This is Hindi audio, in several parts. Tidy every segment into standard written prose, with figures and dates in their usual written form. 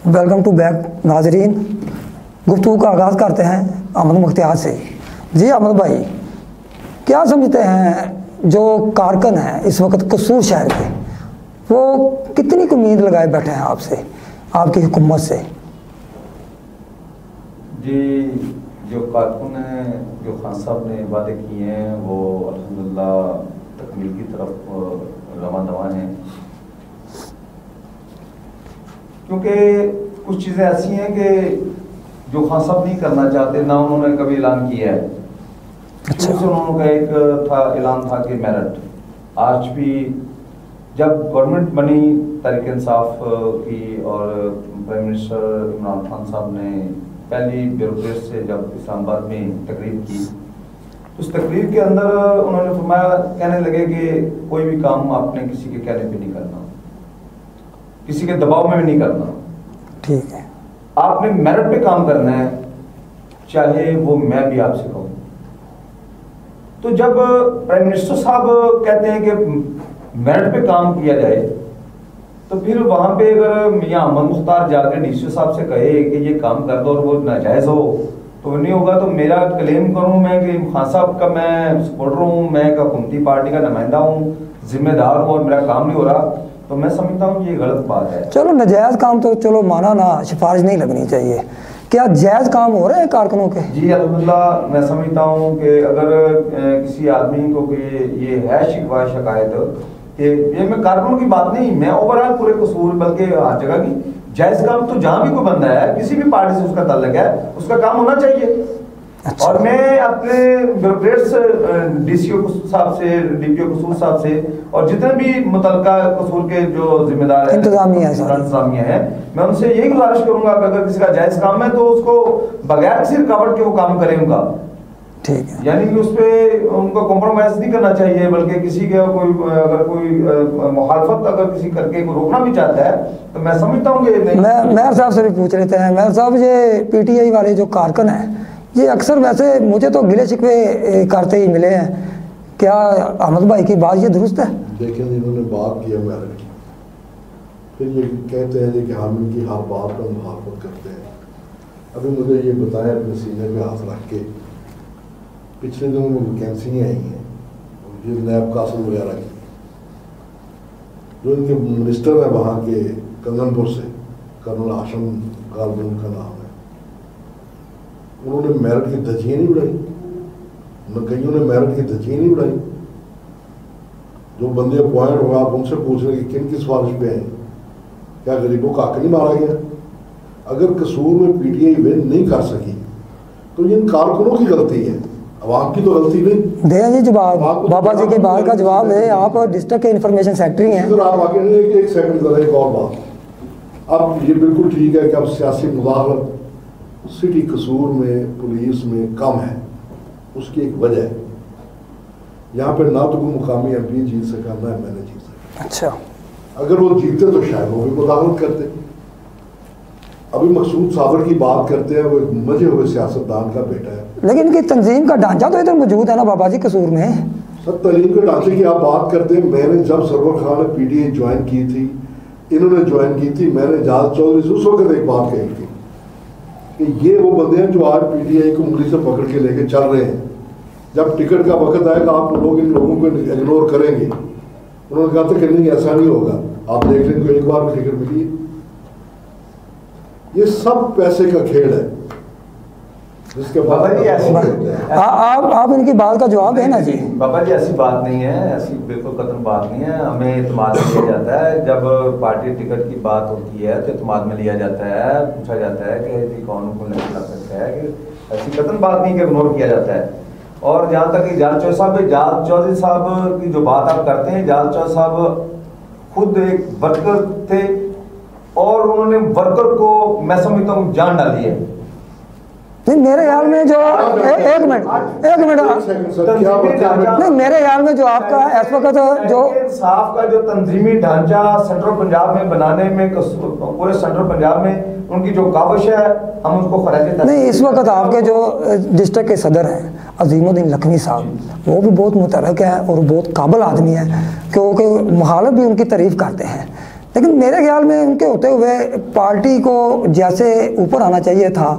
वेलकम टू बैक नाजरीन। गुफ्तगू का आगाज़ करते हैं अहमद मुख्तियार से। जी अहमद भाई, क्या समझते हैं जो कारकुन हैं इस वक्त कसूर शहर के, वो कितनी उम्मीद लगाए बैठे हैं आपसे, आपकी हुकूमत से? जी, जो कारकुन हैं, जो खान साहब ने वादे किए हैं वो अल्हम्दुलिल्लाह तकमील की तरफ रवां दवा हैं। क्योंकि कुछ चीज़ें ऐसी हैं कि जो खान साहब नहीं करना चाहते, ना उन्होंने कभी ऐलान किया है। अच्छा। उन्होंने का एक ऐलान था कि मेरिट, आज भी जब गवर्नमेंट बनी तहरीक इंसाफ की और प्राइम मिनिस्टर इमरान खान साहब ने पहली ब्यूरोक्रेट से जब इस्लामाबाद में तकरीर की, उस तकरीर के अंदर उन्होंने फरमाया, कहने लगे कि कोई भी काम आपने किसी के कहने पे नहीं करना, किसी के दबाव में भी नहीं करना, ठीक है, आपने मेरिट पे काम करना है, चाहे वो मैं भी आपसे कहूं। तो जब प्राइम मिनिस्टर साहब कहते हैं कि मेरिट पे काम किया जाए, तो फिर वहां पे अगर मियां अहमद मुख्तार जाकर डीसी साहब से कहे कि ये काम कर दो और वो नाजायज हो, तो नहीं होगा। तो मेरा क्लेम करूं मैं कि खान साहब का मैं सपोर्टर हूं, मैं एक हुकूमती पार्टी का नुमाइंदा हूं, जिम्मेदार हूं और मेरा काम नहीं हो रहा, तो मैं समझता हूँ ये गलत बात है। चलो नाजायज काम तो चलो माना ना, सिफारिश नहीं लगनी चाहिए। क्या जायज काम हो रहे हैं कारकुनों के? जी अल्हम्दुलिल्लाह, मैं समझता हूँ कि अगर किसी आदमी को ये है शिकवा शिकायत कि ये मैं कारकुनों की बात नहीं, मैं ओवरऑल पूरे कसूर बल्कि हर जगह की जायज काम, तो जहाँ भी कोई बंदा है किसी भी पार्टी से उसका ताल्लुक है, उसका काम होना चाहिए। अच्छा। और मैं अपने ब्यूरोक्रेट्स डीसीओ साहब से, डीपीओ कसूर साहब से और जितने भी मुतलका कसूर के जो जिम्मेदार इंतजामिया है, मैं उनसे यही गुजारिश करूंगा कि अगर किसी का जायज काम है तो उसको बगैर किसी रुकावट के वो काम करें उनका, ठीक है। यानी कि उस पर उनको कॉम्प्रोमाइज नहीं करना चाहिए, बल्कि किसी के अगर कोई मुखालफत अगर किसी करके को रोकना भी चाहता है तो मैं समझता हूँ कि मैं मेयर साहब से भी पूछ लेते हैं। मेयर साहब, ये पीटीआई वाले जो कारकुन हैं ये अक्सर वैसे मुझे तो गिले शिकवे करते ही मिले हैं, क्या अहमद भाई की बात ये दुरुस्त है? देखिए, इन्होंने बात की है मेरिट की, फिर ये कहते हैं कि हम इनकी हर बात पर मुखालफत करते हैं। अभी मुझे ये बताएं अपने सीने पे हाथ रख के, पिछले दिनों में वैकेंसियाँ आई हैं ये नैब कासिम वगैरह की, जो इनके मिनिस्टर हैं वहाँ के कंगनपुर से, कर्नल हाशम गालिब उनका नाम है, उन्होंने मेरिट की धज्जियाँ नहीं उड़ाई, कईयों ने मेरिट की धज्जियाँ नहीं उड़ाई। जो बंदे अपॉइंट हुआ आप उनसे पूछ रहे कि किन की सिफारिश पे हैं, क्या गरीबों का हक नहीं मारा गया? अगर कसूर में पीटीआई विन नहीं कर सकी तो इन कारकुनों की गलती है, अवाम की तो गलती नहीं। दे जी जवाब, बाबा जी की बात का जवाब है। आप डिस्ट्रिक्ट के इंफॉर्मेशन सेक्रेटरी हैं। तो आप आगे एक सेकंड जरा, एक और बात, अब ये बिल्कुल ठीक है कि अब सियासी मुदाखलत सिटी कसूर में पुलिस में कम है, उसकी एक वजह है, यहाँ पे ना तो कोई मुकामी एमपी जीत सका ना मैंने जीत सका। अच्छा, अगर वो जीतते तो शायद वो भी मुदाखलत करते। अभी मकसूद साबर की बात करते हैं, वो एक मजे हुए सियासतदान का बेटा है, लेकिन इनकी तंजीम का ढांचा तो इधर मौजूद है ना बाबा जी कसूर में। सब तलीम के ढांचे की आप बात करते हैं। मैंने जब सरवर खान ने पीटीआई ज्वाइन की थी, इन्होंने ज्वाइन की थी, मैंने जाज चौधरी से उस वक्त एक बात कही थी कि ये वो बंदे हैं जो आज पीटीआई को उंगली से पकड़ के लेके चल रहे हैं, जब टिकट का वक्त आएगा आप लोग इन लोगों को इग्नोर करेंगे। उन्होंने कहा था कि नहीं ऐसा नहीं होगा, आप देख लें को एक बार में टिकट मिली है। ये सब पैसे का खेल है जिसके बाद आप इनकी बात का जवाब है ना जी। बाबा जी ऐसी बात नहीं है, ऐसी बिल्कुल कतई बात नहीं है। हमें इत्मीनान में लिया जाता है, जब पार्टी टिकट की बात होती है तो इत्मीनान में लिया जाता है, पूछा जाता है कि जी कौन कौन लगा सकता है, कि ऐसी कतई बात नहीं कि इग्नोर किया जाता है। और जहाँ तक जाज चौधरी साहब की जो बात आप करते हैं, जाज चौधरी साहब खुद एक वर्कर थे और उन्होंने वर्कर को मैं समझता हूँ जान डाली है। मेरे ख्याल में जो एक मिनट नहीं, मेरे ख्याल में जो आपका इस वक्त जो इंसाफ का जो तंजीमी ढांचा सेंट्रल पंजाब में बनाने में, पूरे सेंट्रल पंजाब में उनकी जो काविश है, हम उसको खराज नहीं। इस वक्त आपके जो डिस्ट्रिक्ट के सदर हैं अजीमुद्दीन लखवी साहब, वो भी बहुत मुतहरक है और बहुत काबिल आदमी है, क्योंकि मुखालिफ भी उनकी तारीफ करते हैं। लेकिन मेरे ख्याल में उनके होते हुए पार्टी को जैसे ऊपर आना चाहिए था,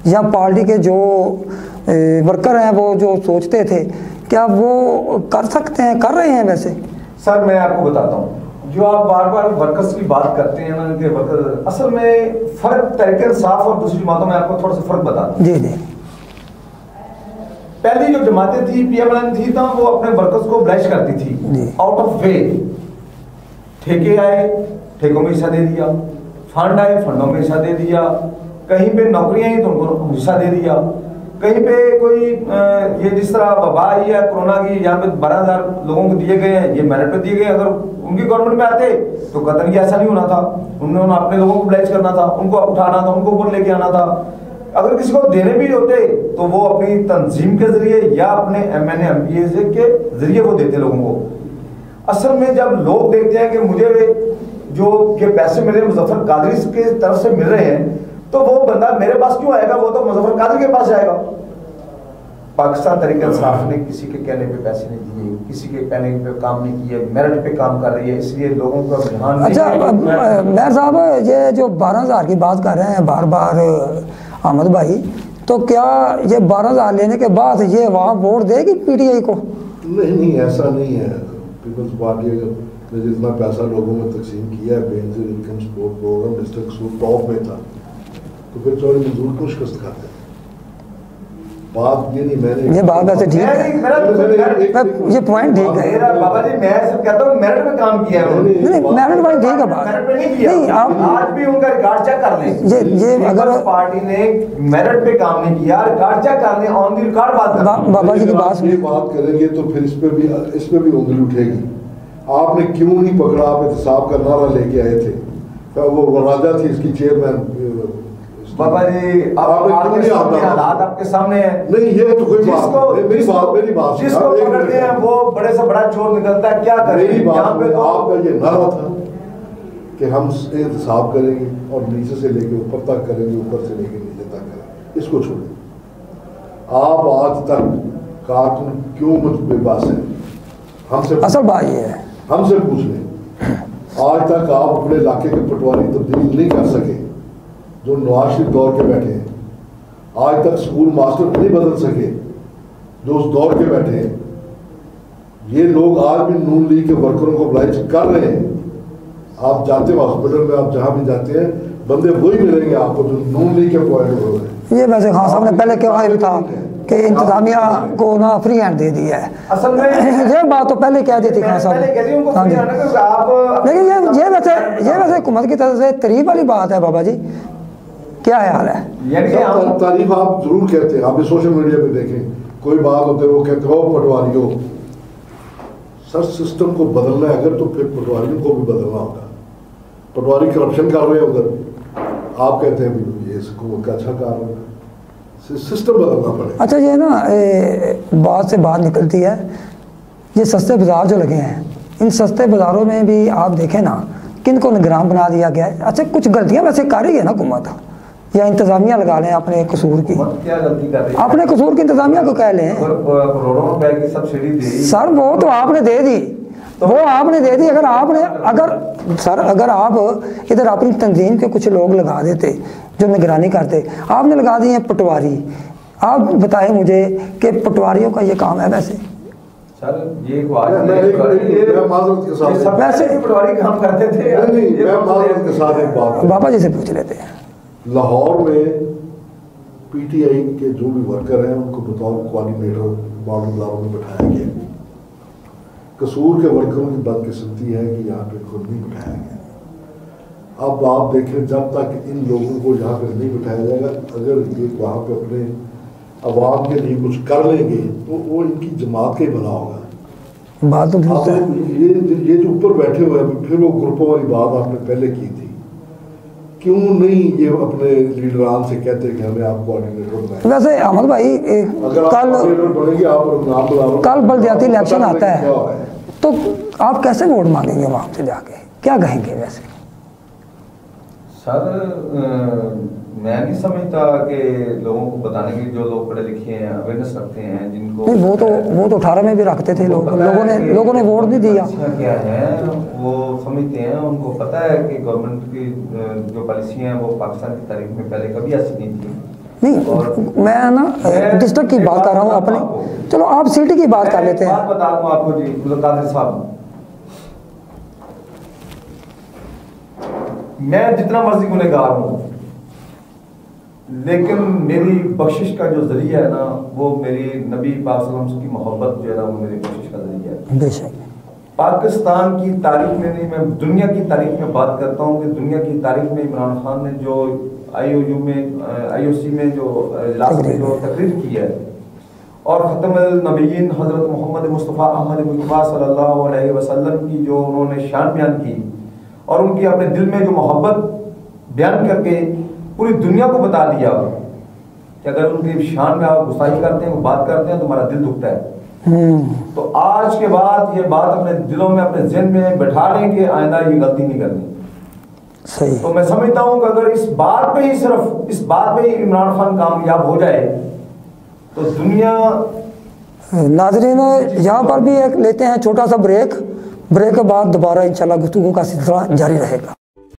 या पार्टी के जो वर्कर हैं वो जो सोचते थे, क्या वो कर सकते हैं, कर रहे हैं वैसे? सर मैं आपको बताता हूँ, जो आप बार बार वर्कर्स की बात करते हैं ना कि वर्कर, असल में फर्क तहरीक इंसाफ और दूसरी जमातों में आपको थोड़ा सा फर्क बता दूं। जी जी। पहली जो जमातें थी PMLN थी ना, वो अपने वर्कर्स को ब्लैश करती थी आउट ऑफ वे। ठेके आए, ठेकों में हिस्सा दे दिया, फंड आए, फंडों में हिस्सा दे दिया, कहीं पे नौकरियां आई तो उनको हिस्सा दे दिया, कहीं पे कोई ये जिस तरह वबा आई है कोरोना की, यहाँ पे 12,000 लोगों को दिए गए हैं, ये मेरिट पे दिए गए। अगर उनकी गवर्नमेंट में आते तो कतई की ऐसा नहीं होना था, उन्होंने अपने लोगों को ब्लैच करना था, उनको उठाना था, उनको ऊपर लेके आना था। अगर किसी को देने भी होते तो वो अपनी तंजीम के जरिए या अपने MNA MPA के जरिए वो देते लोगों को। असल में जब लोग देखते हैं कि मुझे जो ये पैसे मिले मुजफ्फर कादरी के तरफ से मिल रहे हैं, तो वो बंदा मेरे पास क्यों आएगा, वो तो मुजफ्फर कादरी के पास जाएगा। पाकिस्तान तहरीक इंसाफ ने किसी के कहने पे पैसे नहीं दिए, किसी के कहने पे काम नहीं किए, मेरिट पे काम कर रही है, इसलिए लोगों का ध्यान। अच्छा मेयर साहब, ये जो 12,000 की बात कर रहे हैं बार बार अहमद भाई, तो क्या ये 12,000 लेने के बाद ये वहाँ वोट देगी PTI को? नहीं, ऐसा नहीं है। पीपल्स पार्टी ने जितना पैसा लोगों में तकसीम किया है, Benazir income support program district Kasur top में था, तो फिर चौरी मजदूर को शिकस्त खाते हैं। बात ये नहीं, मैंने ये बात वैसे ठीक है, ये पॉइंट ठीक है बाबा जी। मैं सिर्फ कहता हूँ मेरिट पे काम किया है, नहीं मेरिट वाली ठीक है बात, मेरिट पे नहीं किया। नहीं आप आज भी उनका रिकॉर्ड चेक कर लें, ये अगर पार्टी ने मेरिट पे काम नहीं किया, रिकॉर्ड चेक कर लें, ऑन दी रिकॉर्ड बात करें। बाबा जी की बात ये बात करेंगे तो फिर इस पे भी उंगली उठेगी। आपने क्यों नहीं पकड़ा? आप एहतसाब का नारा लेके आए थे, वो राजा थी इसकी चेयरमैन। बाबा जी हालात आपके सामने है। नहीं, ये तो कोई बात, मेरी बात जिसको पकड़ते हैं वो बड़े से बड़ा चोर निकलता है, क्या करें? मेरी बात पे तो आपका ये नारा था कि हम एहतसाब करेंगे और नीचे से लेके ऊपर तक करेंगे, ऊपर से लेके नीचे तक करेंगे, इसको छोड़ें। आप आज तक कारकुन क्यों मुझ बेबस हैं? हमसे असल बात ये है, हमसे पूछ लें। आज तक आप अपने इलाके के पटवारी तब्दील नहीं कर सके जो नवाज शरीफ दौर के बैठे हैं। आज तक स्कूल मास्टर नहीं बदल सके जो उस दौर के बैठे हैं। ये लोग आज भी नून लीग के वर्करों को ब्लाइज कर रहे हैं। आप जाते हैं हॉस्पिटल में, आप जहां भी जाते हैं, बंदे वही मिलेंगे आपको जो नून लीग के पॉइंट हो रहे हैं। ये वैसे खान साहब ने पहले कहा भी था कि इंतजामिया को ना फ्री हैंड दे दिया है। असल में ये बात तो पहले कह दी थी खान साहब, हाँ जी। लेकिन ये वैसे हुकूमत की तरफ से तारीफ वाली बात है। बाबा जी क्या ख्याल है? तारीफ आप जरूर कहते हैं, आप सोशल मीडिया पे देखें, कोई बात होते वो कहते हो पटवारियों। सर सिस्टम को बदलना है अगर, तो फिर पटवारियों को भी बदलना होगा। पटवारी करप्शन कर रहे हैं उधर, आप कहते हैं ये हुकूमत का अच्छा कार्य है, सिस्टम बदलना पड़ेगा। अच्छा ये ना बात से बात निकलती है, ये सस्ते बाजार जो लगे हैं, इन सस्ते बाज़ारों में भी आप देखें ना किन को निगरान बना दिया गया है। अच्छा कुछ गलतियाँ वैसे कर रही है ना हुकूमत, या इंतजामिया लगा लें अपने कसूर की, क्या गलती कर रही है? अपने कसूर की इंतजामिया को कह लें। करोड़ों रुपए की सब्सिडी दी सर, वो तो आपने दे दी, वो आपने दे दी। अगर आप इधर अपनी तंजीम के कुछ लोग लगा देते जो निगरानी करते, आपने लगा दिए पटवारी। आप बताएं मुझे कि पटवारियों का ये काम है वैसे? सर ये वैसे पटवारी काम करते थे। मैं के साथ एक बात बाबा जी से पूछ लेते हैं। लाहौर में PTI के जो भी वर्कर हैं उनको बतौर कोऑर्डिनेटर बॉर्डर बाजारों में बैठाया गया। कसूर के वर्करों की बदकिस्मती है कि यहाँ पे इनको नहीं बैठाया गया। अब आप देखें, जब तक इन लोगों को यहाँ पे नहीं बैठाया जाएगा, अगर ये वहाँ पे अपने अवाम के लिए कुछ कर लेंगे तो वो इनकी जमात का ही भला होगा। बात तो ये जो ऊपर बैठे हुए हैं, फिर वो ग्रुपों वाली बात आपने पहले की थी, क्यों नहीं ये अपने लीडरान से कहते कि हमें आप कोऑर्डिनेटर बनाएं? वैसे अहमद भाई कल बलदियाती इलेक्शन आता है तो आप कैसे वोट मांगेंगे वहाँ से जाके, क्या कहेंगे? वैसे सर मैं नहीं समझता कि लोगों को बताने के जो लोग पढ़े लिखे हैं, अवेयरनेस रखते हैं, जिनको नहीं, वो तो 18 में भी रखते थे लोगों ने वोट नहीं दिया। क्या है वो समझते हैं, उनको पता है कि गवर्नमेंट की जो पॉलिसियां हैं वो पाकिस्तान की तारीख में पहले कभी ऐसी नहीं थी। नहीं, मैं ना डिस्ट्रिक्ट की बात कर रहा हूँ अपने। चलो आप सिटी की बात कर लेते हैं। बात बता दूं आपको जी, कादिर साहब, मैं जितना मर्जी गुनहगार हूँ, लेकिन मेरी बख्शिश का जो जरिया है ना, वो मेरी नबी पाक सल्लल्लाहु अलैहि वसल्लम की मोहब्बत जो है ना, वो मेरी बख्शिश का जरिया है। बेशक पाकिस्तान की तारीख में नहीं, मैं दुनिया की तारीख में बात करता हूँ कि दुनिया की तारीख में इमरान खान ने जो IOC में जो इजलास में जो तकरीर की है और ख़त्मुल नबीयीन हज़रत मोहम्मद मुस्तफ़ा अहमद मुस्तफ़ा सल्लल्लाहु अलैहि वसल्लम की जो उन्होंने शान बयान की और उनकी अपने दिल में जो मोहब्बत बयान करके पूरी दुनिया को बता दिया कि अगर उनकी शान में आप गुस्ताखी करते हैं, वो बात करते हैं तो हमारा दिल दुखता है। तो आज के बाद ये बात अपने दिलों में, अपने ज़हन में बैठा लें कि आइंदा ये गलती नहीं करनी। सही। तो मैं समझता हूँ कि अगर इस बात पे ही, सिर्फ इस बात पे ही इमरान खान कामयाब हो जाए तो दुनिया। नाज़रीन, यहाँ पर भी एक लेते हैं छोटा सा ब्रेक के बाद दोबारा इंशाल्लाह गुफ्तगू का सिलसिला जारी रहेगा।